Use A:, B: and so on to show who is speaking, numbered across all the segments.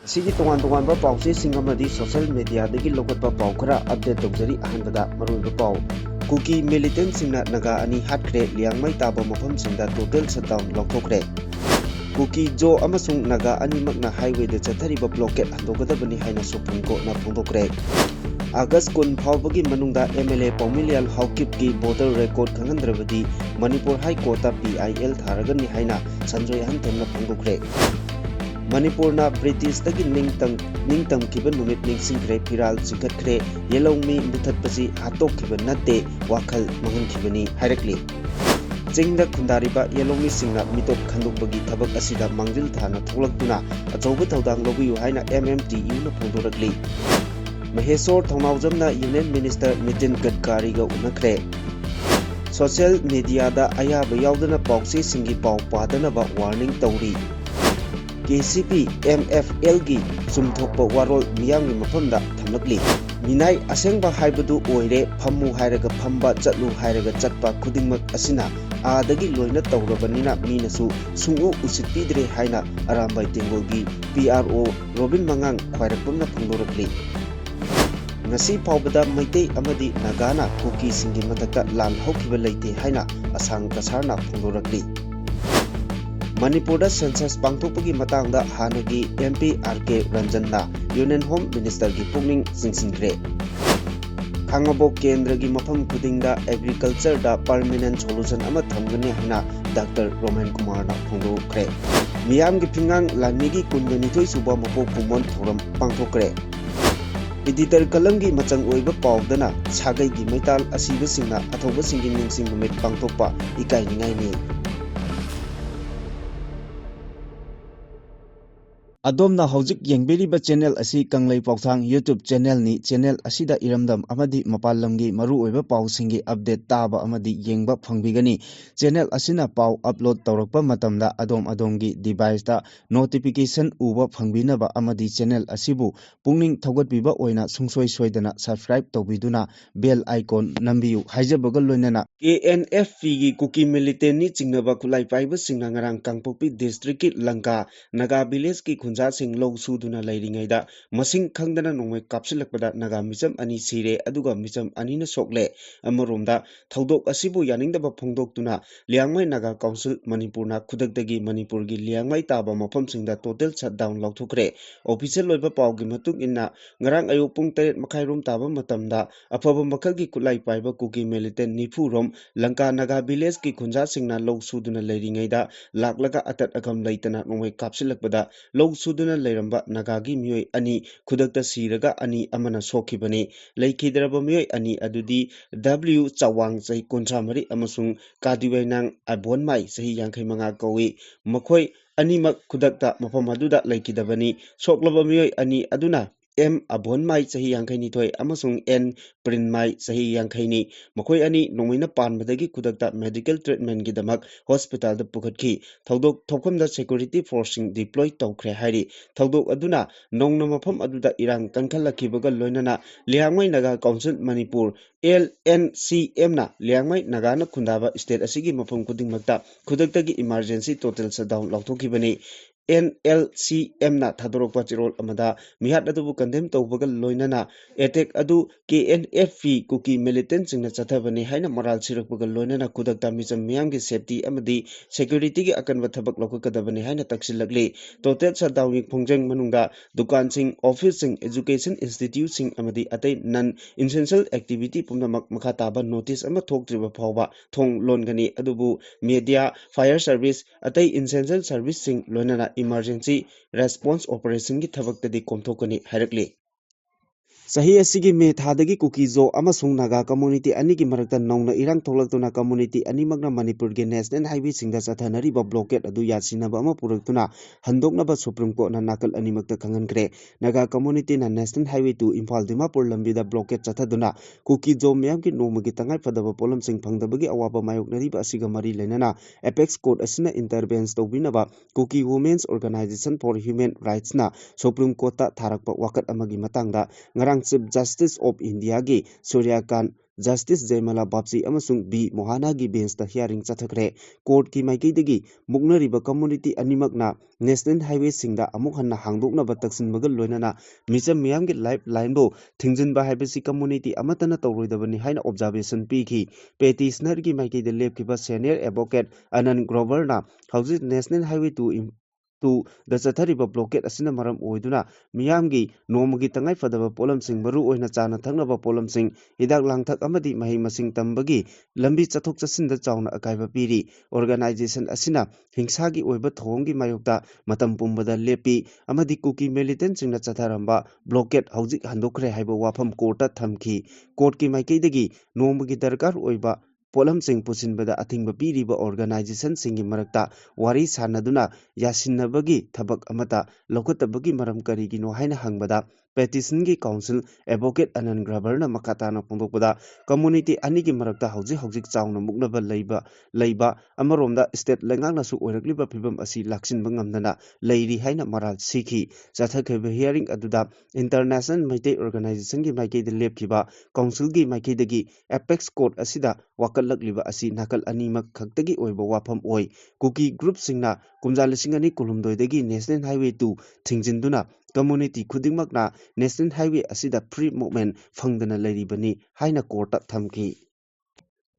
A: Sigi tongan pau se singamadi social media degi lokatpa pau khara update tawjari ahanbada maruiba pau Kuki militant singna naga ani hatkre liangmai taba mafam singda total shutdown lokthokre Kuki jo amasung naga ani makna highway de chathariba blockade handogadabani haina supreme court na phongdokre August kun phawbagi manungda MLA Paumilial Haukip ki voter record khangandrabadi Manipur High Court ta PIL tharagani haina sanjoi hanthemna phongdokre Manipur na British tagi ningtam kiba numit ningsingkre piral chingkhatkre yelongmi muthatpasi hatok kiba natte wakhal mangan kibani hairakli Jingda khundariba yelongmi singna mitop khandokbagi thabak asida mangjil thana tholaktuna achauba thaudang lobiyu haina MMTU na phondorakli Mahesor Thongnawjamna Union Minister Nitin Gadkari ga unakre Social media da ayaba yaudana pawse singi paw padana ba warning tawri KCP MFL gi sumthokpa warol miyamgi mafamda thamlakli minai asengba haibadu oire phammu hairaga phamba chatlu hairaga chatpa khudingmak asina adagi loina tawrabanina minasu sungu usitpidre haina arambai tengolgi PRO Robin Mangang khwairakpamna phangdorakli ngasi phawbada maitei amadi nagana kuki singi matakta lan hokhiba leite haina asang kasarna phangdorakli Manipur da census pangthokpagi matangda hanagi MP RK Ranjanna Union Home Minister gi pungning singsinre Khangabok Kendra gi mafam khudingda agriculture da permanent solution ama thamgani hina Dr. Roman Kumar na phongdokre miyam gi phingang lani gi kunganithoi suba mapok pumon thoram pangthokre Editor Kalamgi machang oiba pawdana sagai gi maital asiba singna athoba singin ningsing numit pangthokpa ikai ningai ni Adomna hojik yengberiba channel asi Kanglei Pauthang YouTube channel ni channel asida iramdam amadi mapalamgi maru oiba paw singi update taba amadi yengba phangbigani channel asina paw upload tawrakpa matamda adomgi device da notification uba phangbinaba amadi channel asibu pungning thogatbiba oina sungsoi soidana subscribe tawbiduna bell icon nambiyu haijabaga loinana KNFP gi Kuki militant ni chingnaba khulai paiba singna ngarang Kangpokpi district ki Lanka Naga village ki Kunja sing low suduna lairingaida masing khangdana nongmai kapsilakpada naga micham ani sire aduga micham ani na sokle amaromda thaudok asibu yaningdaba phongdoktuna liangmai naga council Manipur na khudakdagi Manipur gi liangmai taba mafam singda total shutdown lauthokre official loiba pawgi matung inna ngarang ayu pung 3 makhai rom taba matamda afaba makhalgi kulai paiba Kuki militant nifu rom Lanka Naga village ki Kunja singna low suduna lairingaida laklaga atat agam laitana nongmai kapsilakpada low suduna leiramba nagagi mioi ani khudakta siraga ani amana sokhibani leikhidraba mioi ani adudi W Chawang sahi kontramari amasung Kadiwainang Abonmai sahi 85 kawi makhoi animak khudakta mafam aduda leikidabani soklaba mioi ani aduna M Abonmai sahi 52 amasung N Prinmai sahi 50 ni makhoi ani nongmaina panbadagi khudakta medical treatment gidamak hospital da pukhatki thaudok thokhamda security forcing deploy tawkhre hairi thaudok aduna nongna mafam aduda irang kankhalakhibaga loinana liangmai naga council Manipur LNCM na liangmai naga na khundaba state asigi mafam kudingmakta khudaktagi emergency total shutdown lauthokibani NLCM na thadorokpa chirol amada mihat adubu condemn tawbaga loinana attack adu KNFP Kuki militant singna chathabani haina moral sirakbaga loinana kudakta micham miyamgi safety amadi security gi akanba thabak lokakadabani haina taksilakli total shutdown gi phongjang manungda dukan sing office sing education institute sing amadi atai non essential activity pumnamak makha taba notice ama thoktriba phawba thong longani adubu media fire service atai essential service sing loinana emergency response operation gi thabaktadi komthokani hairakli Sahi asigi me thadagi Kuki zo amasung naga community anigi marakta nongna irang tholaktuna community animakna Manipur ge national highway singda chathanari ba blockade adu yasinaba ama puraktuna handoknaba supreme court na nakal animakta khangankre naga community na national highway to Imphal Dimapur lambida blockade chathaduna Kuki zo meyamki nongmagi tangai phadaba polam sing phangdabagi awaba mayoknariba asiga mari lenana apex court asina intervenes tawbinaba Kuki women's organization for human rights na supreme court ta tharakpa wakat amagi matangda ngarang Chief Justice of India gi Surya Kant Justice Jaimala Bapsi amasung B Mohana gi bench ta hearing chathakre court ki maikidagi muknariba community animakna national highway singda amuk hanna hangdokna bataksin magal loinana micham miyam gi lifeline bo thingjinba haibasi community amatana tawroidabani haina observation piki petitioner gi maikide lepkiba senior advocate Anand Grover na hauji national highway to the chathariba blockade asina maram oiduna miyamgi nomagi tangai fadaba polam sing maru oina chana thangnaba polam sing hidak langthak amadi mahi masing tambagi lambi chathok chasinda chawna akaiba piri organization asina hingsagi oiba thongi mayokta matam pumbada lepi amadi kuki militant singna chatharamba blockade hauji handokre haiba wafam courta thamki court ki maikeidagi nomagi darkar oiba polam sing pusinbada athingba piriba organization singi marakta wari sanaduna yasinabagi thabak amata lokatabagi maram karigino haina hangbada petition gi council advocate Anand Grover na makatana pondokbada community ani gi marakta hauji chawna muknaba leiba amaromda state lengangna su oirakliba phibam asi laksinba ngamdana leiri haina maral sikhi chathakhe hearing aduda international maitei organization gi maikei de lepkiba council gi maikei dagi apex court asida wakalakliba asi nakal animak khaktagi oiba wafam oi kuki group singna kumjalisingani kulumdoidagi national highway 2 thingjinduna community khudingmakna national highway asida free movement phangdana leiribani haina court thamki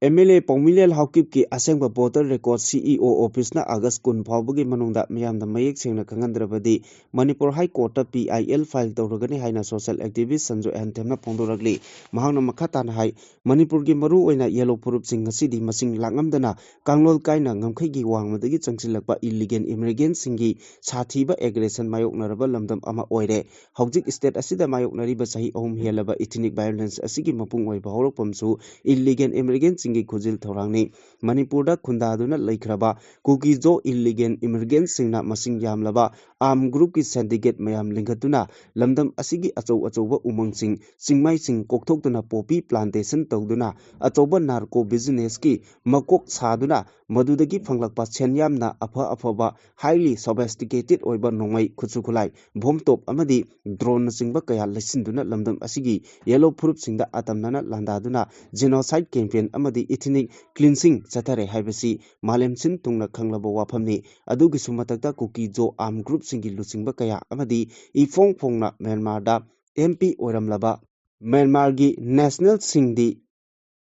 A: MLA Paumilel Haukip ki asengba voter record CEO office na August 10 phawbagi manungda miyamda mayek sengna khangandrabadi Manipur High Court PIL file tawragani haina social activist Sanjoy Anthemna phongdoragli mahangna makhatana hai Manipur gi maru oina yellow purup sing ngasidi masing langamdana kanglol kaina ngamkhai gi wangmadagi changsilakpa illegal immigrant singi sathiba aggression mayoknaraba lamdam ama oire haujik state asida mayoknariba sahi ahum helaba ethnic violence asigi mapung oiba horokpamsu illegal immigrant singi khujil thorangni Manipurda khundaduna laikhraba kukijo illegal immigrant singna masing yamlaba arm group ki syndicate mayam lingkhatuna lamdam asigi achouba umang sing singmai sing kokthokduna poppy plantation tawduna achouba narco business ki makok saduna madudagi phanglakpa senyamna afaba highly sophisticated oiba nongmai khuchukhulai bomb top amadi drone singba kaya lesinduna lamdam asigi yellow proof singda atamnana landaduna genocide campaign amadi ethnic cleansing chathare haibasi malemsin tungna khanglaba wafamni adugi sumatakta kuki jo arm group singi lusingba kaya amadi ifong phongna Myanmar da MP oiramlaba Myanmar gi national singdi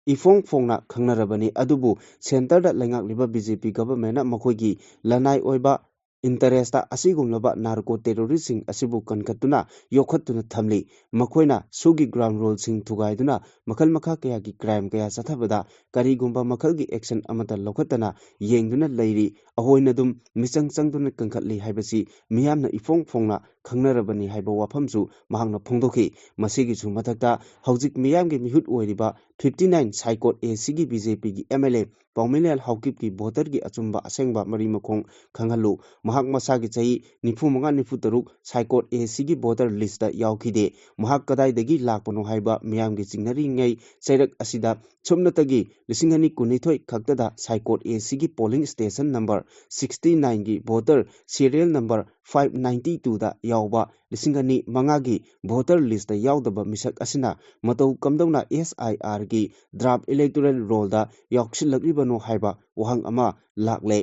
A: ifong phongna khangnarabani adubu center da lengakliba BJP government na makhoi lanai oiba interest asigumlaba narco terrorist sing asibu kankatuna yokhatuna thamli makhoina sugi ground rule sing thugaiduna makhal makha kaya gi crime kaya sathabada karigumba makal gi action amata lokhatana yengduna leiri ahoina dum michang changduna kankhatli haibasi miyamna ifong phongna khangnarabani haiba wafamsu mahangna phongdokhi masigi chu mathakta haujik miyamgi mihut oiriba 59 Saikot AC gi BJP gi MLA Paumilel Haukip ki voter gi achumba asengba mari makhong khanghalu mahak masagi chai 95-96 Saikot AC gi voter list da yaukhide mahak kadai dagi lakpano haiba miyam gi chingnari ngai chairak asida chumnatagi lisingani kunithoi khaktada Saikot AC gi polling station number 69 gi voter serial number 592 da yauba lisingani mangagi voter list da yaudaba misak asina matau kamdawna SIR gi draft electoral roll da yaukshilakibano haiba wahang ama lakle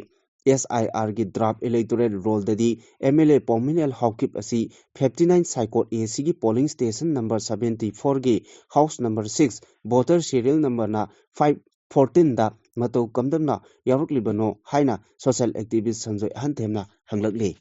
A: SIR gi draft electoral roll dadi MLA Paumilel Haukip asi 59 Saikot AC gi polling station number 74 gi house number 6 voter serial number na 514 da matau kamdamna yaruklibano haina social activist Sanjoy Anthemna hanglakli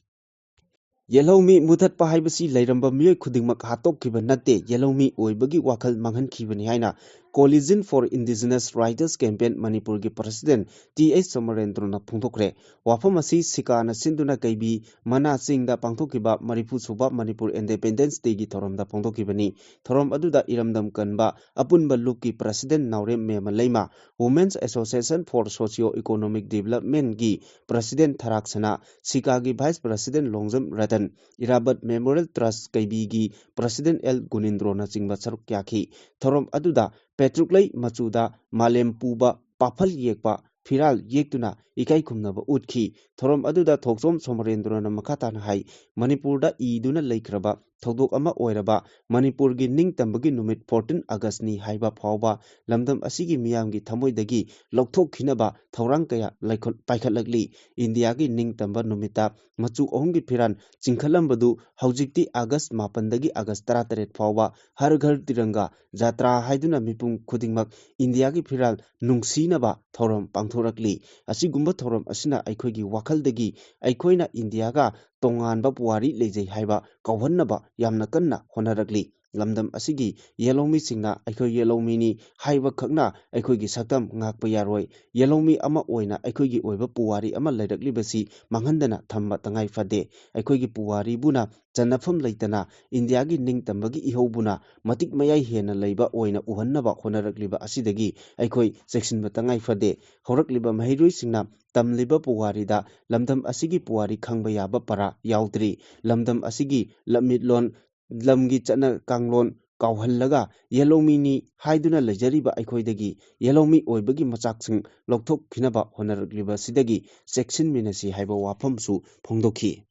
A: Yellow me mutat pahaibasi lairamba miyoi khudingmak hatokkiba natte yellow me oibagi wakhal manghankibani haina Coalition for Indigenous Writers Campaign Manipur gi President T.H. Somarendra phongthokre wafamasi sikana sinduna kaibi mana singda pangthokiba marifu suba Manipur Independence Day gi thoramda phongthokibani thoram aduda iramdam kanba apunba lukki President Naurem Memalaima Women's Association for Socio-Economic Development gi President Tharaksana Sika gi Vice President Longjam Ratan Irabat Memorial Trust kaibi gi President L Gunindro na chingba saruk kyakhi thoram aduda Petruklai machuda malem puba pafal yekpa Firal Yektuna Ikai Kumnaba Utki Thorom Aduda Toksom Somarendrona Makatan Hai Manipurda Iduna Lakraba Todok Ama Oiraba Manipur gi Ning Tambagi Numit 14 August ni Haiba Pauba Lamdam Asigi Miamgi Tamoidagi Loktok Kinaba Taurang Kaya Laikot Paikhalagli India gi Ning Tamba Numita Machu Ongi Piran Chinkhalambadu Haujikti August Mapandagi August Tarateret Pauba Har Ghar Tiranga Jatra Haiduna Mipung Kudingmak India gi Piral Nungsinaba Thorom Pangthorakli Asigumba Thorom Asina Aikoigi Wakaldagi Aikoina India ga Tonganba Puari Lejai Haiba Kauhannaba Yamna Kanna Honarakli Lamdam Asigi Yelomi Singna Aiko Yelomi ni Haiba Kakna Aikoigi Sakam Ngakpa Yaroi Yelomi Ama Oina Aikoigi Oiba Puari Ama Lairakli Basi Manghandana Thamba Tangai Fade Aikoigi Puari Buna Janafam Laitana India gi Ning Tambagi Ihobuna Matik Mayai Hena Laiba Oina Uhannaba Honarakliba Asidagi Aikoi Section Batangai Fade Horakliba Mahirui Singna Tamliba Puarida Lamdam Asigi Puari Khangba Yaba Para Yaudri Lamdam Asigi Lamitlon Lamgi Chana Kanglon Kauhallaga Yelomi ni Haiduna Lajariba Aikoidagi Yelomi Oibagi Machaksing Loktok Kinaba Honarakliba Sidagi Section Minasi Haiba Wapamsu Pongdoki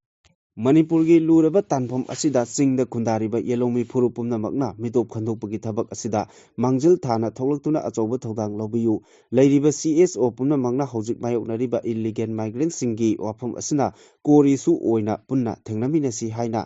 A: Manipurgi Luraba Tanpom Asida Singda Kundariba Yelomi Purupumna Magna Mitop Khandopagi Tabak Asida Mangjil Thana Tholaktuna Achoba Thodang Lobiyu Lairiba CSO Pumna Magna Hojik Mayok Nariba Illegal Migrant Singi Wapam Asina Kori Su Oina Punna Tengnaminasi Haina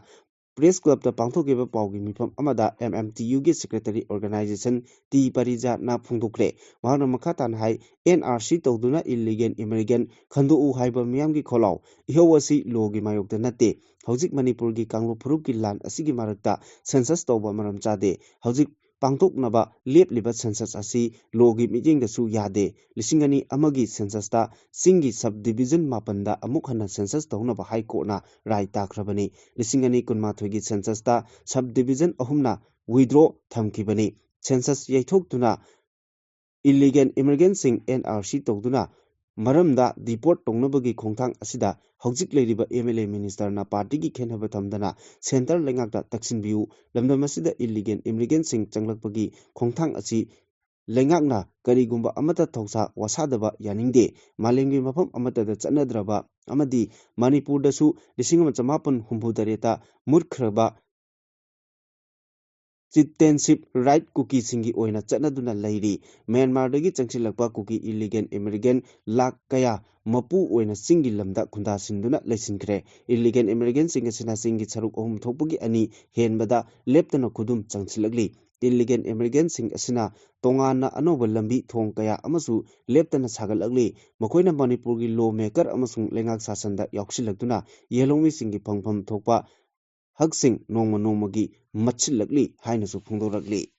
A: Press Club the Pangthokiba Paugi Mipam Amada MMTU gi Secretary Organization T Parija na Phungdokre Mahana Makhatan Hai NRC Toduna Illegal Immigrant Khandu U Haiba Miyamgi Kholau Ihowasi Logi Mayokta Nate Hojik Manipur gi Kanglo Phuruk gi Lan Asigi Marakta Census Toba Maram Chade Hojik Pangtoknaba Lepliba Census Asi Logi Mijing Su Yade Lisingani Amagi Census ta Singi Subdivision Mapanda Amukhana Census Tonaba High Court na Rai Takrabani Lisingani Kunmathogi Census ta Subdivision Ahumna Withdraw Thamkibani Census Yaithok Illegal Immigrants NRC Toduna Maramda deport Tongnabagi Kongtang Asida Hojik Ladiba MLA Minister na Party gi Khenhaba Thamdana Center Lengakta Taksin View Lamdamasida Illegal Immigrants Changlakpagi Kongtang Asi Lengakna Karigumba Amata Thoksa Wasadaba Yaningde Malengi Mapam Amata da Chanadraba Amadi Manipur dasu Lisingamachapan Humbudareta Murkraba Citizenship Right Cookie Singi Oina Chanaduna Lairi Myanmar Dagi Changsilakpa Cookie Illegal Immigrant Lak Kaya Mapu Oina Singi Lamda Kunda Sinduna Lesinkre Illegal Immigrant Singasina Singi Saruk Ohum Thokpagi Ani Henbada Leptana Kudum Changsilagli Illegal Immigrant Sing Asina Tongana Anoba Lambi Thong Kaya Amasu Leptana Sagalagli Makoina Manipurgi Lawmaker Amasung Lengak Sasanda Yakshilakduna Yelomi Singi Pangpam Thokpa Hagsing Nongma Nongmagi Machilagli Hainasu Phungdoragli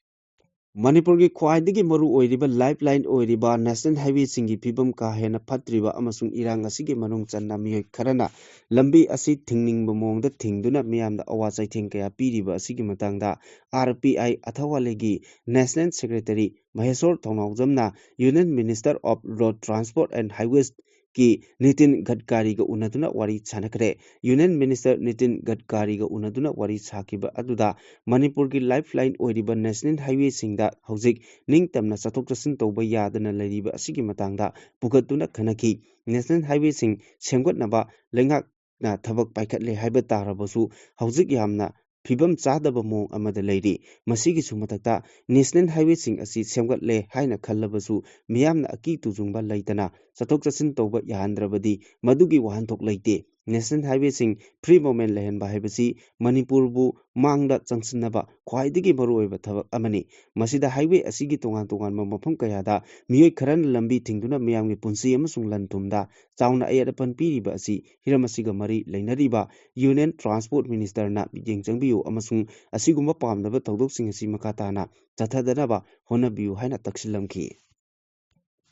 A: Manipurgi Khwaidagi Maru Oiriba Lifeline Oiriba National Highway Singi Pibam Ka Hena Patriba Amasung Irang Asigi Manung Channa Miyoi Kharana Lambi Asi Thingningba Mongda Thingduna Miyamda Awasai Thingkaya Piriba Asigi Matangda RPI Athawalegi National Secretary Maheshwar Thongnawjamna Union Minister of Road Transport and Highways ki Nitin Gadkari ga unaduna wari chanakre Union Minister Nitin Gadkari ga unaduna wari sakiba aduda Manipur ki lifeline oiriba National Highway singda hojik ningtamna chathok chasin tawba yadana lariba asigi matangda pugatuna khanaki National Highway sing semgatnaba lengak na thabak paikhatle haiba tarabasu hojik yamna Pibam Chadaba Mong Amada Lady, Masigi Sumatata, National Highway Sing Asi Semgatle, Haina Kalabasu, Miamna Aki to Zumba Laitana, Satok Sin Toba Yahandrabadi, Madugi Wahantok Laite, National Highway Sing, Pre Moment Lehen Bahibasi, Manipurbu, Mangda Changsinaba, Kwaidigi Barueva Tavak Amani, Masida Highway Asigi Tongan Mapam Kayada, Mui Karan Lambi Tingduna Miami Punsi Amasung Lantumda, Tauna Ayadapan Piriba Si, Hiramasiga Mari, Lainariba, Union Transport Minister na Jengbiu Amasung Asigumba Pamdaba Todok Singasi Makatana, Tathadanaba, Honabiu Haina Taxilamki.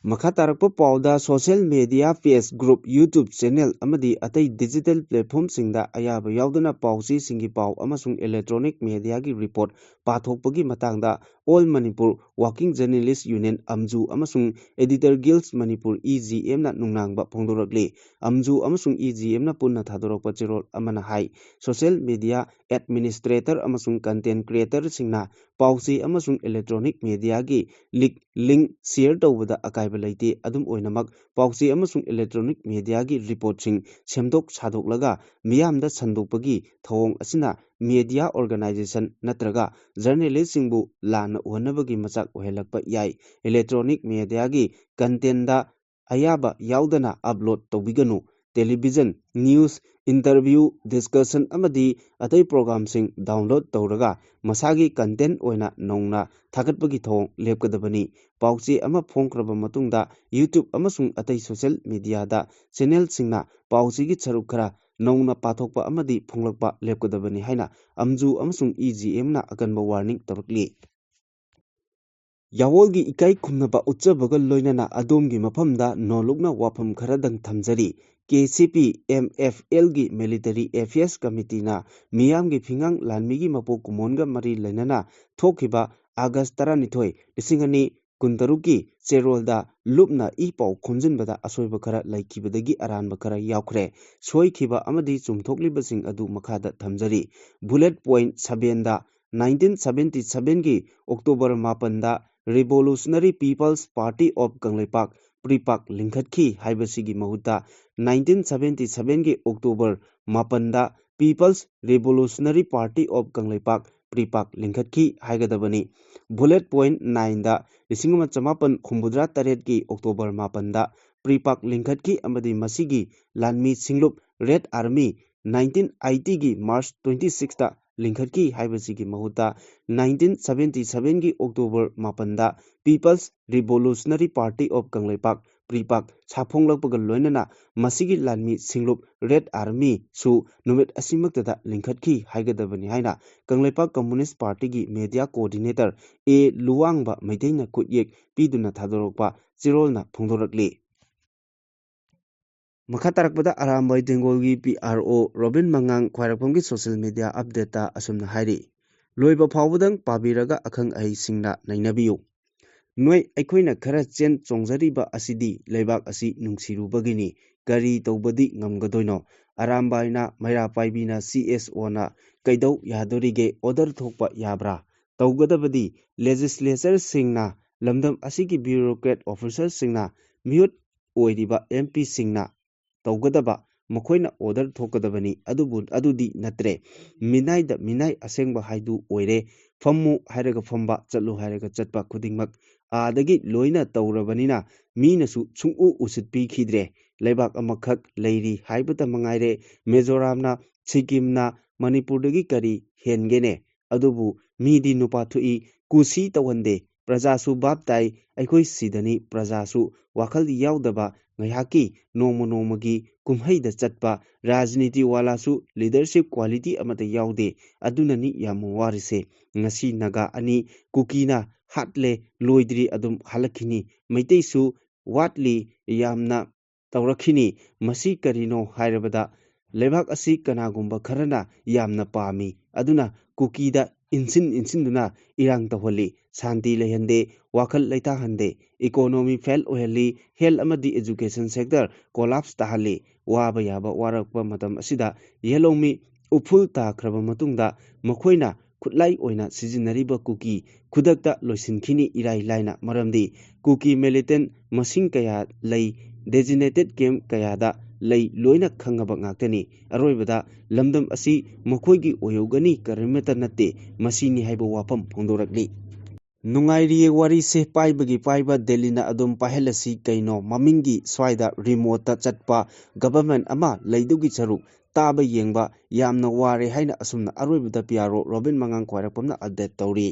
A: Makatarakpa Pauda Social Media Face Group YouTube Channel Amadi Atay Digital Platform Singda Ayaba Yaudana Pausi Singi Pau Amasung Electronic Media Gi Report Pathokpagi Matangda All Manipur Working Journalist Union Amju amasung Editor Guilds Manipur EGM na nungnangba phongdorakli Amju amasung EGM na punna thadorokpa chirol amana hai social media administrator amasung content creator singna pausi amasung electronic media gi link share tawbada akaiba laite adum oinamak pausi amasung electronic media gi report sing semdok sadok miyamda sandokpagi thawong asina media organization natraga journalist singbu lana uhanabagi machak ohelakpa yai electronic media gi content da ayaba yaudana upload tawbiganu television news interview discussion amadi atai program sing download tawraga masagi content oina nongna thagatpagi thawong lepkadabani pauchi ama phongkraba matungda YouTube amasung atai social media da channel singna pauchi gi charuk khara nongna pathokpa amadi phonglakpa lepkadabani haina Amju amasung EGM na akanba warning torokli Yawolgi ikai khumnaba utsabaga loinana adomgi mafamda nolukna wafam kharadang thamjari KCP MFL gi Military Affairs Committee na miyamgi phingang lanmigi mapo kumonga mari lainana thokhiba August 12 lisingani kuntaruki cherolda lupna ipau khonjinbada asoiba khara laikibadagi aranba khara yaukre soikhiba amadi chumthoklibasing adu makhada thamjari bullet point 7 da 1977 gi October 8 da Revolutionary People's Party of Kangleipak Pripak Lingkhatki haibasigi mahuta 1977 gi October 8 da People's Revolutionary Party of Kangleipak Pripak Lingkhatki haigadabani bullet point 9 da Lisingama Chamapan Kumbudra Taret ki October 8 da Pripak Lingkhatki amadi masigi Lanmi Singlup Red Army 1980 gi March 26 da Lingkhatki haibasigi mahuta 1977 gi October 8 da People's Revolutionary Party of Kangleipak Pripak Saphonglakpaga loinana masigi Lanmi Singlup Red Army su numit asimaktada Lingkhatki haigadabani haina Kangleipak Communist Party gi media coordinator A Luwangba Maitaina kutyek piduna thadorokpa chirolna phongdorakli Makatarakpada Arambai Dengolgi PRO Robin Mangang Khwarakpamgi social media update ta asumna hairi loiba phawbadang pabiraga akhang ai singna nainabiyu noi aikoina khara chen chongjariba asidi leibak asi nungsirubagini kari tawbadi ngamgadoino Arambaina Maira Paibina CSO na kaidau yadorige order thokpa yabra tawgadabadi legislature singna lamdam asigi bureaucrat officer singna mute oiriba MP singna tawgadaba makoina order thokadabani adudi natre minai asengba haidu oire fammu hairaga famba chatlu hairaga chatpa khudingmak adagi loina tawrabanina minasu chungu usitpi khidre leibak amakhak leiri haibata mangaire Mizoramna Sikimna Manipurdagi kari hengene adubu midi nupa thui kusi tawande prajasu babtai aikoi sidani prajasu wakhal yaudaba ngayhaki nongmagi kumhaida chatpa rajniti walasu leadership quality amata yaude adunani yamu warise ngasi naga ani kukina hatle loidri adum halakini maiteisu watli yamna tawrakhini masi karino hairabada lebak asi kanagumba kharana yamna pami aduna kukida insin irang tawhali santi lehande wakhal leita hande economy fail ohali health amadi education sector collapse tahali waba yaba warakpa matam asida yelomi uful takraba matungda makhoina khutlai oina sijinariba kuki khudakta loisinkhini irai laina maramdi kuki militant masing kaya lei designated camp kayada lei loina khangaba ngaktani aroibada lamdam asi makhoigi oyogani karimeta natte masini haiba wafam phongdorakli Nungairiye wari se paiba Delina adum pahelasi kaino mamingi swaida remote chatpa government ama leidugi charuk taba yengba yamna ware haina asumna aroibada PRO Robin Mangang Khwarakpamna update tawri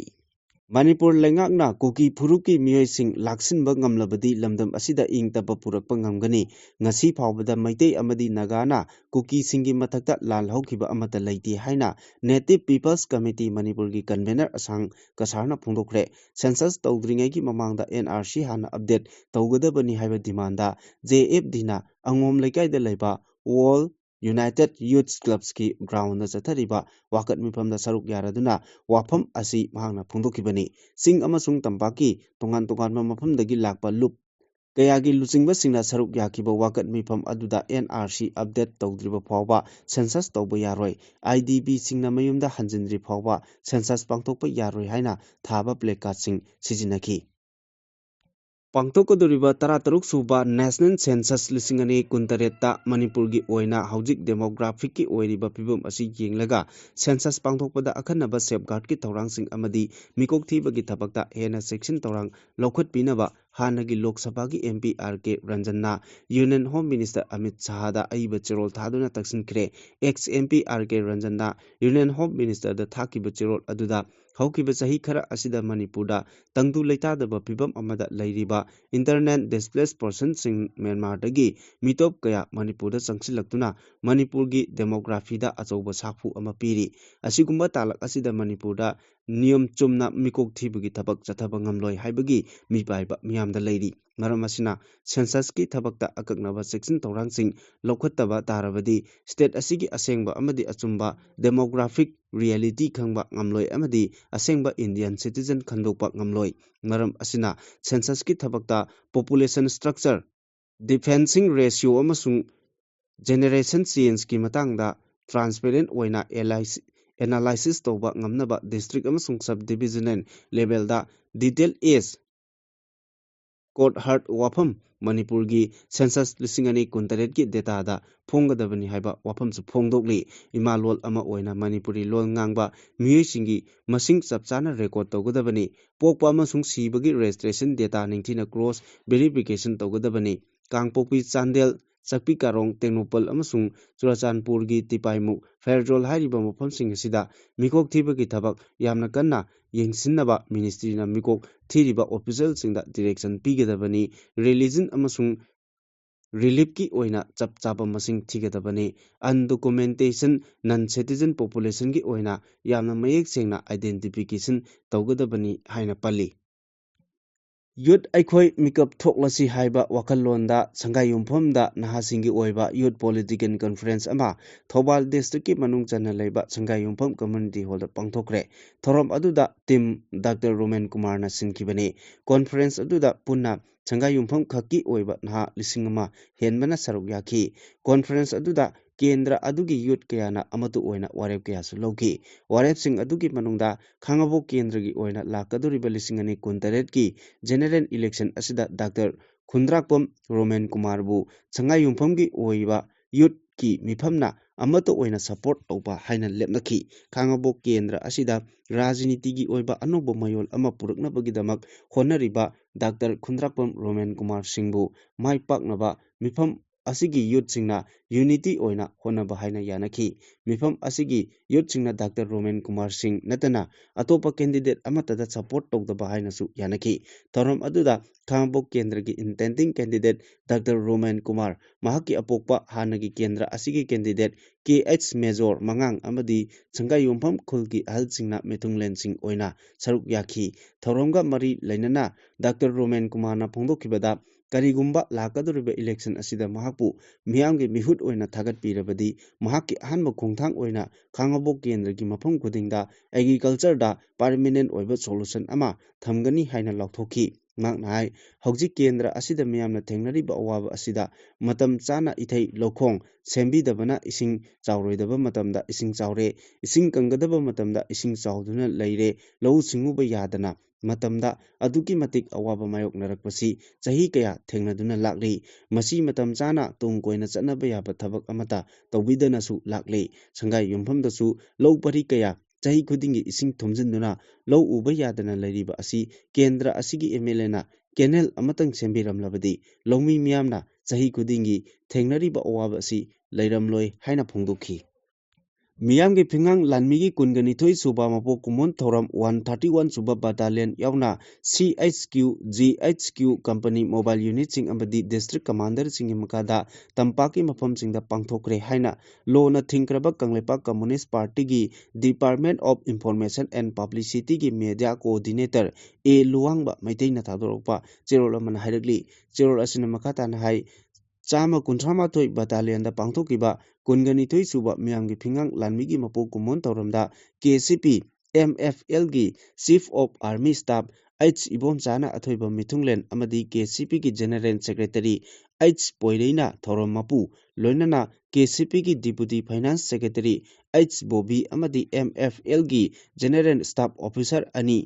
A: Manipur lengakna kuki phuruki miyoising laksinba ngamlabadi lamdam asida ingtaba purakpa ngamgani ngasi phawbada maitei amadi nagana kuki singi mathakta lal haukiba amata leiti haina Native People's Committee Manipur gi convener asang kasarna phongdokre census tawdringai gi mamangda NRC hana update tawgadabani haiba demanda JFD na angom leikaida leiba wall United Youth Clubs ki ground da chathariba wakat mifam da saruk yaraduna wafam asi mahangna phungdokibani sing amasung tampaki tongan tongan mafam dagi lakpa loop kayagi lucingba singna saruk yakiba wakat mifam aduda NRC update tawdriba phawba census tawba yaroi IDB singna mayumda hanjindri phawba census pangthokpa yaroi haina thaba placard sing sijinaki Pangtokaduriba tarataruk suba National Census lisingani kuntareta Manipurgi oina haujik demographic ki oiriba pibum asi yenglaga census pangtokpada akhanaba safeguard ki tawrangsing amadi mikok thibagi thabakta hena section tawrang lokhat pinaba hanagi Lok Sabha ki MP RK Ranjanna Union Home Minister Amit Shahada aiba cherol thaduna taksinkhre ex MP RK Ranjanna Union Home Minister da thakiba cherol aduda haukiba sahi khara asida Manipurda tangdu leitadaba pibam amada leiriba internet displaced persons sing Myanmar dagi mitop kaya Manipurda changsilaktuna Manipurgi demography da achouba sakphu ama piri asigumba talak asida Manipurda niyam chumna mikok thibagi thabak chathaba ngamloi haibagi mipaiba miyamda leiri maram asina census ki thabakta akaknaba section tawrangsing lokhattaba tarabadi state asigi asengba amadi achumba demographic reality khangba ngamloi amadi asengba Indian citizen khandokpa ngamloi maram asina census ki thabakta population structure defencing ratio amasung generation change ki matangda transparent oina analysis tawba ngamnaba district amasung subdivisional level da detail age cohort wafam Manipurgi census lisingani kuntaret ki data da phonggadabani haiba wafam su phongdokli imalol ama oina Manipuri lol ngangba miyoi masing chapchana record tawgadabani pokpa amasung sibagi registration data ningthina cross verification tawgadabani Kangpokpi Chandel Chakpi Karong Tengnopal amasung Churachandpurgi Tipaimuk Federal hariba mafamsing asida mikok thibagi thabak yamna kanna yengsinnaba ministry na mikok thiriba official singda direction pigadabani religion amasung relief ki oina chapchapa masing thigadabani undocumentation non citizen population ki oina yamna mayek sengna identification tawgadabani haina pali Youth Aikhoi Mikap Thoklasi Haiba Wakalonda Sangai Yumphomda Nahasingi Oiba Youth Political Conference Ama Thobal District ki Manung Chana Leiba Sangai Yumphom Community Hall Pangthokre Thorom Aduda Tim Dr. Roman Kumar na sinkibani Conference Aduda Punna Sangai Yumphom Khaki Oiba Naha Lisingama Henbana Saruk Yaki Conference Aduda Kendra adugi youth kayana amatu oina warep kayasu loki warep sing adugi manungda khangabo kendra gi oina lakaduri balisingani kuntaret ki general election asida Dr. Khundrakpam Roman Kumar bu sangai yumpham gi oiba youth ki mifamna amatu oina support tawba haina lepnaki khangabo kendra asida rajniti gi oiba anobo mayol ama puraknabagi damak honariba Dr. Khundrakpam Roman Kumar Singh mai paknaba mifam asigi youth singna unity oina honaba haina yanaki mifam asigi youth singna Dr. Roman Kumar Singh natana atopa candidate amatada support tawdaba haina su yanaki thorom aduda Khambok kendra gi intending candidate Dr. Roman Kumar mahaki apokpa hanagi kendra asigi candidate KH Major Mangang amadi Sangai Yumpham khulgi ahal singna methunglen sing oina saruk yaki thoromga mari lainana Dr. Roman Kumar na phongdokibada Karigumba lakaduriba election asida mahakpu miyamge mihut oina thagat pirabadi mahakki ahanba khongthang oina khangabok kendragi mafam khudingda agriculture da permanent oiba solution ama thamgani haina lauthoki maknai hojik kendra asida miyamna thengnariba awaba asida matam chana ithai lokhong sembidabana ising chawroidaba matamda ising chawre ising kangadaba matamda ising chawduna leire lau singuba yadana matamda aduki matik awaba mayok narakpasi chahi kaya thengnaduna lakli masi matam chana tung koina chanaba yaba thabak amata tawbidana su lakli sangai yumpham lau pari kaya chahi khudingi ising thumjinduna lau uba yadana leiriba asi kendra asigi MLA na kenel amatang sembiramlabadi lawmi miyamna chahi khudingi thengnariba awaba asi leiramloi haina phongdokhi Miyamge Pingang Lanmigi Kunganithoi Suba Mapo Kumon Thoram 131 Suba Battalion Yauna CHQ GHQ Company Mobile Unit Sing Ambadi District Commander Sing Makada Tampaki Mafam Sing da Pangthokre Haina Lona Thinkraba Kanglepa Communist Party gi Department of Information and Publicity gi Media Coordinator A Luangba Maitei na Thadorokpa Cherol Amana Hairagli Cherol Asina Makata na Hai ꯆꯥꯝꯃ ꯀꯨꯟꯊ꯭ꯔꯥꯃꯥꯊꯣꯏ ꯕꯇꯥꯂꯤꯌꯟꯗ ꯄꯥꯡꯊꯣꯛꯈꯤꯕ ꯀꯨꯟꯒꯅꯤꯊꯣꯏ ꯁꯨꯕ ꯃꯤꯌꯥꯝꯒꯤ ꯐꯤꯉꯥꯡ ꯂꯥꯟꯃꯤꯒꯤ ꯃꯄꯣꯛ ꯀꯨꯝꯑꯣꯟ ꯊꯧꯔꯝꯗ KCP MFLꯒꯤ chief of army staff H ꯏꯕꯣꯝꯆꯥꯅ ꯑꯊꯣꯏꯕ ꯃꯤꯊꯨꯡꯂꯦꯟ ꯑꯃꯗꯤ KCPꯒꯤ ꯖꯦꯅꯔꯦꯜ ꯁꯦꯀ꯭ꯔꯦꯇꯔꯤ H ꯄꯣꯏꯔꯩꯅ ꯊꯧꯔꯝ ꯃꯄꯨ ꯂꯣꯏꯅꯅ KCPꯒꯤ deputy finance secretary H Bobby ꯑꯃꯗꯤ MFLꯒꯤ ꯖꯦꯅꯔꯦꯜ ꯁ꯭ꯇꯥꯐ ꯑꯣꯐꯤꯁꯥꯔ ꯑꯅꯤ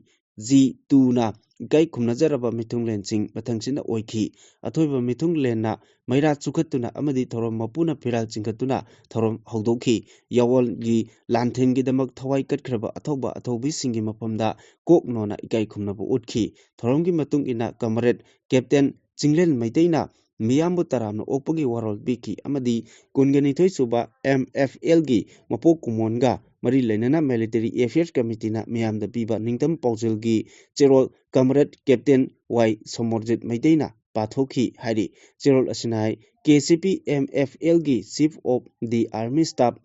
A: G2ꯅ ꯏꯀꯥꯏ ꯈꯨꯝꯅꯖꯔꯕ ꯃꯤꯊꯨꯡꯂꯦꯟꯁꯤꯡ ꯃꯊꯪꯁꯤꯅ ꯑꯣꯏꯈꯤ꯫ ꯑꯊꯣꯏꯕ ꯃꯤꯊꯨꯡꯂꯦꯟꯅ ꯃꯩꯔꯥ ꯆꯨꯈꯠꯇꯨꯅ ꯑꯃꯗꯤ ꯊꯧꯔꯝ ꯃꯄꯨꯅ ꯐꯤꯔꯥꯜ ꯆꯤꯡꯈꯠꯇꯨꯅ ꯊꯧꯔꯝ ꯍꯧꯗꯣꯛꯈꯤ꯫ ꯌꯥꯋꯣꯜꯒꯤ ꯂꯥꯟꯊꯦꯡꯒꯤꯗꯃꯛ ꯊꯋꯥꯏ ꯀꯠꯈ꯭ꯔꯕ ꯑꯊꯧꯕ ꯑꯊꯧꯕꯤꯁꯤꯡꯒꯤ ꯃꯐꯝꯗ ꯀꯣꯛꯅꯣꯅ ꯏꯀꯥꯏ ꯈꯨꯝꯅꯕ ꯎꯠꯈꯤ꯫ ꯊꯧꯔꯝꯒꯤ ꯃꯇꯨꯡ ꯏꯟꯅ ꯀꯃꯔꯦꯗ ꯀꯦꯞꯇꯦꯟ ꯆꯤꯡꯂꯦꯟ ꯃꯩꯇꯩꯅ ꯃꯤꯌꯥꯝꯕꯨ ꯇꯔꯥꯝꯅ ꯑꯣꯛꯄꯒꯤ ꯋꯥꯔꯣꯜ ꯄꯤꯈꯤ ꯑꯃꯗꯤ ꯀꯨꯟꯒꯅꯤꯊꯣꯏ ꯁꯨꯕ MFLꯒꯤ ꯃꯄꯣꯛ ꯀꯨꯝꯑꯣꯟꯒ ꯃꯔꯤ ꯂꯩꯅꯅ ꯃꯤꯂꯤꯇꯔꯤ ꯑꯦꯐꯤꯌꯔꯁ ꯀꯃꯤꯇꯤꯅ ꯃꯤꯌꯥꯝꯗ ꯄꯤꯕ ꯅꯤꯡꯇꯝ ꯄꯥꯎꯖꯦꯜꯒꯤ ꯆꯦꯔꯣꯜ ꯀꯃꯔꯦꯗ ꯀꯦꯞꯇꯦꯟ Y ꯁꯣꯃꯣꯔꯖꯤꯠ ꯃꯩꯇꯩꯅ ꯄꯥꯊꯣꯛꯈꯤ ꯍꯥꯏꯔꯤ꯫ ꯆꯦꯔꯣꯜ ꯑꯁꯤꯅ ꯍꯥꯏ KCP MFLꯒꯤ chief of the army staff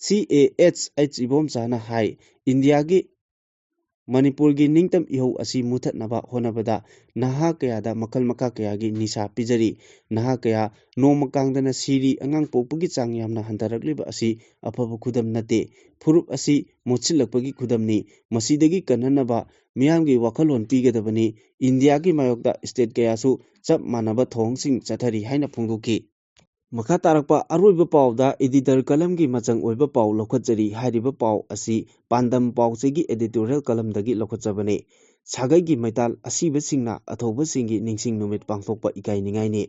A: CAH H ꯏꯕꯣꯝꯆꯥꯅ ꯍꯥꯏ ꯏꯟꯗꯤꯌꯥꯒꯤ ꯃꯅꯤꯄꯨꯔꯒꯤ ꯅꯤꯡꯇꯝ ꯏꯍꯧ ꯑꯁꯤ ꯃꯨꯊꯠꯅꯕ ꯍꯣꯠꯅꯕꯗ ꯅꯍꯥ ꯀꯌꯥꯗ ꯃꯈꯜ ꯃꯈꯥ ꯀꯌꯥꯒꯤ ꯅꯤꯁꯥ ꯄꯤꯖꯔꯤ꯫ ꯅꯍꯥ ꯀꯌꯥ ꯅꯣꯡꯃ ꯀꯥꯡꯗꯅ ꯁꯤꯔꯤ꯫ ꯑꯉꯥꯡ ꯄꯣꯛꯄꯒꯤ ꯆꯥꯡ ꯌꯥꯝꯅ ꯍꯟꯊꯔꯛꯂꯤꯕ ꯑꯁꯤ ꯑꯐꯕ ꯈꯨꯗꯝ ꯅꯠꯇꯦ꯫ ꯐꯨꯔꯨꯞ ꯑꯁꯤ ꯃꯣꯠꯁꯤꯜꯂꯛꯄꯒꯤ ꯈꯨꯗꯝꯅꯤ꯫ ꯃꯁꯤꯗꯒꯤ ꯀꯟꯅꯅꯕ ꯃꯤꯌꯥꯝꯒꯤ ꯋꯥꯈꯜꯂꯣꯟ ꯄꯤꯒꯗꯕꯅꯤ꯫ ꯏꯟꯗꯤꯌꯥꯒꯤ ꯃꯥꯌꯣꯛꯇ ꯁ꯭ꯇꯦꯠ ꯀꯌꯥꯁꯨ ꯆꯞ ꯃꯥꯟꯅꯕ ꯊꯧꯑꯣꯡꯁꯤꯡ ꯆꯠꯊꯔꯤ ꯍꯥꯏꯅ ꯐꯣꯡꯗꯣꯛꯈꯤ꯫ ꯃꯈꯥ ꯇꯥꯔꯛꯄ ꯑꯔꯣꯏꯕ ꯄꯥꯎꯗ ꯑꯦꯗꯤꯇꯔ ꯀꯂꯝꯒꯤ ꯃꯆꯪ ꯑꯣꯏꯕ ꯄꯥꯎ ꯂꯧꯈꯠꯆꯔꯤ꯫ ꯍꯥꯏꯔꯤꯕ ꯄꯥꯎ ꯑꯁꯤ ꯄꯥꯟꯗꯝ ꯄꯥꯎꯆꯦꯒꯤ ꯑꯦꯗꯤꯇꯣꯔꯤꯌꯦꯜ ꯀꯂꯝꯗꯒꯤ ꯂꯧꯈꯠꯆꯕꯅꯤ꯫ ꯁꯥꯒꯩꯒꯤ ꯃꯩꯇꯥꯜ ꯑꯁꯤꯕꯁꯤꯡꯅ ꯑꯊꯧꯕꯁꯤꯡꯒꯤ ꯅꯤꯡꯁꯤꯡ ꯅꯨꯃꯤꯠ ꯄꯥꯡꯊꯣꯛꯄ ꯏꯀꯥꯏꯅꯤꯡꯉꯥꯏꯅꯤ꯫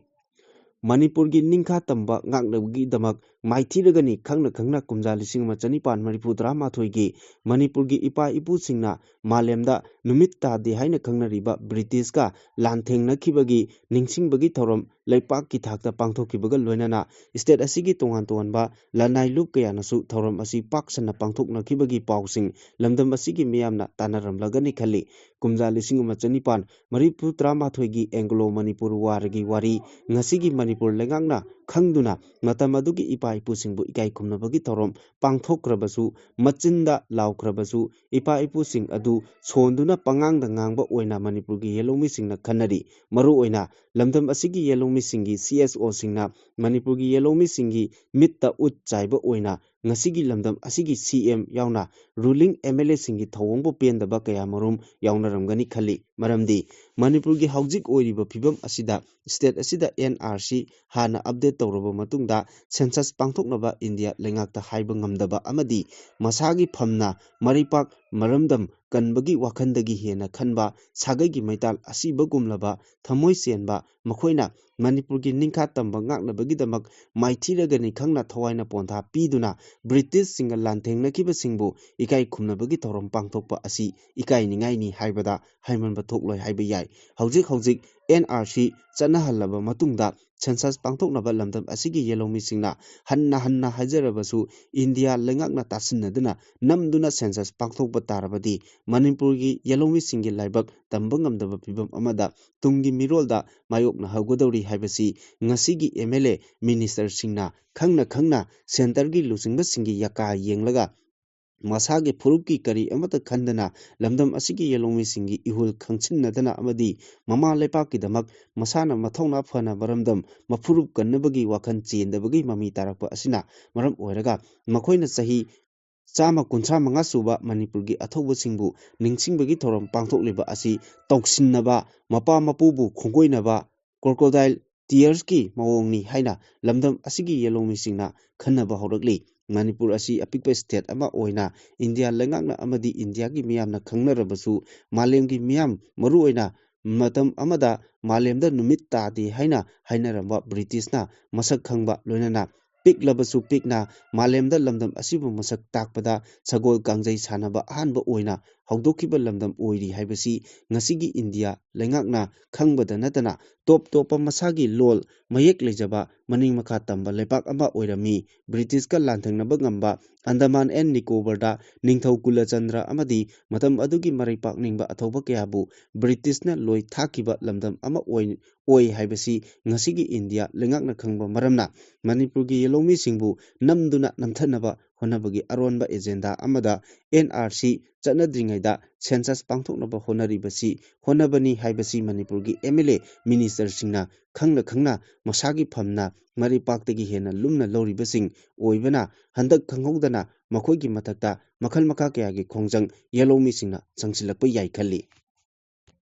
A: ꯃꯅꯤꯄꯨꯔꯒꯤ ꯅꯤꯡꯈꯥ ꯇꯝꯕ ꯉꯥꯛꯅꯕꯒꯤꯗꯃꯛ ꯃꯥꯏꯊꯤꯔꯒꯅꯤ ꯈꯪꯅ ꯈꯪꯅ ꯀꯨꯝꯖꯥ 1938ꯒꯤ ꯃꯅꯤꯄꯨꯔꯒꯤ ꯏꯄꯥ ꯏꯄꯨꯁꯤꯡꯅ ꯃꯥꯂꯦꯝꯗ ꯅꯨꯃꯤꯠ ꯇꯥꯗꯦ ꯍꯥꯏꯅ ꯈꯪꯅꯔꯤꯕ ꯕ꯭ꯔꯤꯇꯤꯁꯀ ꯂꯥꯟꯊꯦꯡꯅꯈꯤꯕꯒꯤ ꯅꯤꯡꯁꯤꯡꯕꯒꯤ ꯊꯧꯔꯝ ꯂꯩꯄꯥꯛꯀꯤ ꯊꯥꯛꯇ ꯄꯥꯡꯊꯣꯛꯈꯤꯕꯒ ꯂꯣꯏꯅꯅ ꯁ꯭ꯇꯦꯠ ꯑꯁꯤꯒꯤ ꯇꯣꯉꯥꯟ ꯇꯣꯉꯥꯟꯕ ꯂꯅꯥꯏ ꯂꯨꯞ ꯀꯌꯥꯅꯁꯨ ꯊꯧꯔꯝ ꯑꯁꯤ ꯄꯥꯛ ꯁꯟꯅ ꯄꯥꯡꯊꯣꯛꯅꯈꯤꯕꯒꯤ ꯄꯥꯎꯁꯤꯡ ꯂꯝꯗꯝ ꯑꯁꯤꯒꯤ ꯃꯤꯌꯥꯝꯅ ꯇꯥꯟꯅꯔꯝꯂꯒꯅꯤ ꯈꯜꯂꯤ꯫ ꯀꯨꯝꯖꯥ 1948ꯒꯤ ꯑꯦꯡꯒ꯭ꯂꯣ ꯃꯅꯤꯄꯨꯔ ꯋꯥꯔꯒꯤ ꯋꯥꯔꯤ ꯉꯁꯤꯒꯤ ꯃꯅꯤꯄꯨꯔ ꯂꯩꯉꯥꯛꯅ ꯈꯪꯗꯨꯅ ꯃꯇꯝ ꯑꯗꯨꯒꯤ ꯏꯄꯥ ꯏꯄꯨꯁꯤꯡꯕꯨ ꯏꯀꯥꯏ ꯈꯨꯝꯅꯕꯒꯤ ꯊꯧꯔꯝ ꯄꯥꯡꯊꯣꯛꯈ꯭ꯔꯕꯁꯨ ꯃꯆꯤꯟꯗ ꯂꯥꯎꯈ꯭ꯔꯕꯁꯨ ꯏꯄꯥ ꯏꯄꯨꯁꯤꯡ ꯑꯗꯨ ꯁꯣꯟꯗꯨꯅ ꯄꯉꯥꯡꯗ ꯉꯥꯡꯕ ꯑꯣꯏꯅ ꯃꯅꯤꯄꯨꯔꯒꯤ ꯌꯦꯜꯍꯧꯃꯤꯁꯤꯡꯅ ꯈꯟꯅꯔꯤ꯫ ꯃꯔꯨꯑꯣꯏꯅ ꯂꯝꯗꯝ ꯑꯁꯤꯒꯤ ꯌꯦꯜꯍꯧꯃꯤꯁꯤꯡꯒꯤ CSOꯁꯤꯡꯅ ꯃꯅꯤꯄꯨꯔꯒꯤ ꯌꯦꯜꯍꯧꯃꯤꯁꯤꯡꯒꯤ ꯃꯤꯠꯇ ꯎꯠ ꯆꯥꯏꯕ ꯑꯣꯏꯅ ꯉꯁꯤꯒꯤ ꯂꯝꯗꯝ ꯑꯁꯤꯒꯤ CM ꯌꯥꯎꯅ ꯔꯨꯂꯤꯡ MLAꯁꯤꯡꯒꯤ ꯊꯧꯑꯣꯡꯕꯨ ꯄꯦꯟꯗꯕ ꯀꯌꯥꯃꯔꯨꯝ ꯌꯥꯎꯅꯔꯝꯒꯅꯤ ꯈꯜꯂꯤ꯫ ꯃꯔꯝꯗꯤ ꯃꯅꯤꯄꯨꯔꯒꯤ ꯍꯧꯖꯤꯛ ꯑꯣꯏꯔꯤꯕ ꯐꯤꯚꯝ ꯑꯁꯤꯗ ꯁ꯭ꯇꯦꯠ ꯑꯁꯤꯗ NRC ꯍꯥꯟꯅ ꯑꯞꯗꯦꯠ ꯇꯧꯔꯕ ꯃꯇꯨꯡꯗ ꯁꯦꯟꯁꯁ ꯄꯥꯡꯊꯣꯛꯅꯕ ꯏꯟꯗꯤꯌꯥ ꯂꯩꯉꯥꯛꯇ ꯍꯥꯏꯕ ꯉꯝꯗꯕ ꯑꯃꯗꯤ ꯃꯁꯥꯒꯤ ꯐꯝꯅ ꯃꯔꯩꯄꯥꯛ ꯃꯔꯝꯗꯝ ꯀꯟꯕꯒꯤ ꯋꯥꯈꯜꯗꯒꯤ ꯍꯦꯟꯅ ꯈꯟꯕ ꯁꯥꯒꯩꯒꯤ ꯃꯩꯇꯥꯜ ꯑꯁꯤꯕꯒꯨꯝꯂꯕ ꯊꯃꯣꯏ ꯆꯦꯟꯕ ꯃꯈꯣꯏꯅ ꯃꯅꯤꯄꯨꯔꯒꯤ ꯅꯤꯡꯈꯥ ꯇꯝꯕ ꯉꯥꯛꯅꯕꯒꯤꯗꯃꯛ ꯃꯥꯏꯊꯤꯔꯒꯅꯤ ꯈꯪꯅ ꯊꯋꯥꯏꯅ ꯄꯣꯟꯊꯥ ꯄꯤꯗꯨꯅ ꯕ꯭ꯔꯤꯇꯤꯁꯁꯤꯡꯒ ꯂꯥꯟꯊꯦꯡꯅꯈꯤꯕꯁꯤꯡꯕꯨ ꯏꯀꯥꯏ ꯈꯨꯝꯅꯕꯒꯤ ꯊꯧꯔꯝ ꯄꯥꯡꯊꯣꯛꯄ ꯑꯁꯤ ꯏꯀꯥꯏꯅꯤꯡꯉꯥꯏꯅꯤ ꯍꯥꯏꯕꯗ ꯍꯥꯏꯃꯟꯕ ꯊꯣꯛꯂꯣꯏ ꯍꯥꯏꯕ ꯌꯥꯏ꯫ ꯍꯧꯖꯤꯛ NRC ꯆꯠꯅꯍꯜꯂꯕ ꯃꯇꯨꯡꯗ ꯁꯦꯟꯁꯁ ꯄꯥꯡꯊꯣꯛꯅꯕ ꯂꯝꯗꯝ ꯑꯁꯤꯒꯤ ꯌꯦꯜꯍꯧꯃꯤꯁꯤꯡꯅ ꯍꯟꯅ ꯍꯥꯏꯖꯔꯕꯁꯨ ꯏꯟꯗꯤꯌꯥ ꯂꯩꯉꯥꯛꯅ ꯇꯥꯁꯤꯟꯅꯗꯨꯅ ꯅꯝꯗꯨꯅ ꯁꯦꯟꯁꯁ ꯄꯥꯡꯊꯣꯛꯄ ꯇꯥꯔꯕꯗꯤ ꯃꯅꯤꯄꯨꯔꯒꯤ ꯌꯦꯜꯍꯧꯃꯤꯁꯤꯡꯒꯤ ꯂꯥꯏꯕꯛ ꯇꯝꯕ ꯉꯝꯗꯕ ꯐꯤꯚꯝ ꯑꯃꯗ ꯇꯨꯡꯒꯤ ꯃꯤꯔꯣꯜꯗ ꯃꯥꯌꯣꯛꯅꯍꯧꯒꯗꯧꯔꯤ ꯍꯥꯏꯕꯁꯤ ꯉꯁꯤꯒꯤ MLA ꯃꯤꯅꯤꯁꯇꯔꯁꯤꯡꯅ ꯈꯪꯅ ꯁꯦꯟꯇꯔꯒꯤ ꯂꯨꯆꯤꯡꯕꯁꯤꯡꯒꯤ ꯌꯀꯥ ꯌꯦꯡꯂꯒ ꯃꯁꯥꯒꯤ ꯐꯨꯔꯨꯞꯀꯤ ꯀꯔꯤ ꯑꯃꯠꯇ ꯈꯟꯗꯅ ꯂꯝꯗꯝ ꯑꯁꯤꯒꯤ ꯌꯦꯜꯍꯧꯃꯤꯁꯤꯡꯒꯤ ꯏꯍꯨꯜ ꯈꯪꯁꯤꯟꯅꯗꯅ ꯑꯃꯗꯤ ꯃꯃꯥ ꯂꯩꯄꯥꯛꯀꯤꯗꯃꯛ ꯃꯁꯥꯅ ꯃꯊꯧꯅꯥ ꯐꯅ ꯃꯔꯝꯗꯝ ꯃꯐꯨꯔꯨꯞ ꯀꯟꯅꯕꯒꯤ ꯋꯥꯈꯜ ꯆꯦꯟꯗꯕꯒꯤ ꯃꯃꯤ ꯇꯥꯔꯛꯄ ꯑꯁꯤꯅ ꯃꯔꯝ ꯑꯣꯏꯔꯒ ꯃꯈꯣꯏꯅ ꯆꯍꯤ 135 ꯁꯨꯕ ꯃꯅꯤꯄꯨꯔꯒꯤ ꯑꯊꯧꯕꯁꯤꯡꯕꯨ ꯅꯤꯡꯁꯤꯡꯕꯒꯤ ꯊꯧꯔꯝ ꯄꯥꯡꯊꯣꯛꯂꯤꯕ ꯑꯁꯤ ꯇꯧꯁꯤꯟꯅꯕ ꯃꯄꯥ ꯃꯄꯨꯕꯨ ꯈꯣꯡꯒꯣꯏꯅꯕ ꯀ꯭ꯔꯣꯀꯣꯗꯥꯏꯜ ꯇꯤꯌꯔꯁꯀꯤ ꯃꯑꯣꯡꯅꯤ ꯍꯥꯏꯅ ꯂꯝꯗꯝ ꯑꯁꯤꯒꯤ ꯌꯦꯜꯍꯧꯃꯤꯁꯤꯡꯅ ꯈꯟꯅꯕ ꯍꯧꯔꯛꯂꯤ꯫ ꯃꯅꯤꯄꯨꯔ ꯑꯁꯤ ꯑꯄꯤꯛꯄ ꯁ꯭ꯇꯦꯠ ꯑꯃ ꯑꯣꯏꯅ ꯏꯟꯗꯤꯌꯥ ꯂꯩꯉꯥꯛꯅ ꯑꯃꯗꯤ ꯏꯟꯗꯤꯌꯥꯒꯤ ꯃꯤꯌꯥꯝꯅ ꯈꯪꯅꯔꯕꯁꯨ ꯃꯥꯂꯦꯝꯒꯤ ꯃꯤꯌꯥꯝ ꯃꯔꯨꯑꯣꯏꯅ ꯃꯇꯝ ꯑꯃꯗ ꯃꯥꯂꯦꯝꯗ ꯅꯨꯃꯤꯠ ꯇꯥꯗꯦ ꯍꯥꯏꯅ ꯍꯥꯏꯅꯔꯝꯕ ꯕ꯭ꯔꯤꯇꯤꯁꯅ ꯃꯁꯛ ꯈꯪꯕ ꯂꯣꯏꯅꯅ ꯄꯤꯛꯂꯕꯁꯨ ꯄꯤꯛꯅ ꯃꯥꯂꯦꯝꯗ ꯂꯝꯗꯝ ꯑꯁꯤꯕꯨ ꯃꯁꯛ ꯇꯥꯛꯄꯗ ꯁꯒꯣꯜ ꯀꯥꯡꯖꯩ ꯁꯥꯟꯅꯕ ꯑꯍꯥꯟꯕ ꯑꯣꯏꯅ ꯍꯧꯗꯣꯛꯈꯤꯕ ꯂꯝꯗꯝ ꯑꯣꯏꯔꯤ ꯍꯥꯏꯕꯁꯤ ꯉꯁꯤꯒꯤ ꯏꯟꯗꯤꯌꯥ ꯂꯩꯉꯥꯛꯅ ꯈꯪꯕꯗ ꯅꯠꯇꯅ ꯇꯣꯞ ꯇꯣꯞꯄ ꯃꯁꯥꯒꯤ ꯂꯣꯜ ꯃꯌꯦꯛ ꯂꯩꯖꯕ ꯃꯅꯤꯡ ꯃꯈꯥ ꯇꯝꯕ ꯂꯩꯄꯥꯛ ꯑꯃ ꯑꯣꯏꯔꯝꯃꯤ꯫ ꯕ꯭ꯔꯤꯇꯤꯁꯀ ꯂꯥꯟꯊꯦꯡꯅꯕ ꯉꯝꯕ ꯑꯟꯗꯃꯥꯟ ꯑꯦꯟ ꯅꯤꯀꯣꯕꯔꯗ ꯅꯤꯡꯊꯧ ꯀꯨꯂꯆꯟꯗ꯭ꯔ ꯑꯃꯗꯤ ꯃꯇꯝ ꯑꯗꯨꯒꯤ ꯃꯔꯩꯄꯥꯛ ꯅꯤꯡꯕ ꯑꯊꯧꯕ ꯀꯌꯥꯕꯨ ꯕ꯭ꯔꯤꯇꯤꯁꯅ ꯂꯣꯏ ꯊꯥꯈꯤꯕ ꯂꯝꯗꯝ ꯑꯃ ꯑꯣꯏ ꯍꯥꯏꯕꯁꯤ ꯉꯁꯤꯒꯤ ꯏꯟꯗꯤꯌꯥ ꯂꯩꯉꯥꯛꯅ ꯈꯪꯕ ꯃꯔꯝꯅ ꯃꯅꯤꯄꯨꯔꯒꯤ ꯌꯦꯜꯍꯧꯃꯤꯁꯤꯡꯕꯨ ꯅꯝꯗꯨꯅ ꯅꯝꯊꯅꯕ ꯍꯣꯠꯅꯕꯒꯤ ꯑꯔꯣꯟꯕ ꯑꯦꯖꯦꯟꯗꯥ ꯑꯃꯗ NRC ꯆꯠꯅꯗ꯭ꯔꯤꯉꯩꯗ ꯁꯦꯟꯁꯁ ꯄꯥꯡꯊꯣꯛꯅꯕ ꯍꯣꯠꯅꯔꯤꯕꯁꯤ ꯍꯣꯠꯅꯕꯅꯤ ꯍꯥꯏꯕꯁꯤ ꯃꯅꯤꯄꯨꯔꯒꯤ MLA ꯃꯤꯅꯤꯁꯇꯔꯁꯤꯡꯅ ꯈꯪꯅ ꯈꯪꯅ ꯃꯁꯥꯒꯤ ꯐꯝꯅ ꯃꯔꯩꯄꯥꯛꯇꯒꯤ ꯍꯦꯟꯅ ꯂꯨꯝꯅ ꯂꯧꯔꯤꯕꯁꯤꯡ ꯑꯣꯏꯕꯅ ꯍꯟꯗꯛ ꯈꯪꯍꯧꯗꯅ ꯃꯈꯣꯏꯒꯤ ꯃꯊꯛꯇ ꯃꯈꯜ ꯃꯈꯥ ꯀꯌꯥꯒꯤ ꯈꯣꯡꯖꯪ ꯌꯦꯜꯍꯧꯃꯤꯁꯤꯡꯅ ꯆꯪꯁꯤꯜꯂꯛꯄ ꯌꯥꯏ ꯈꯜꯂꯤ꯫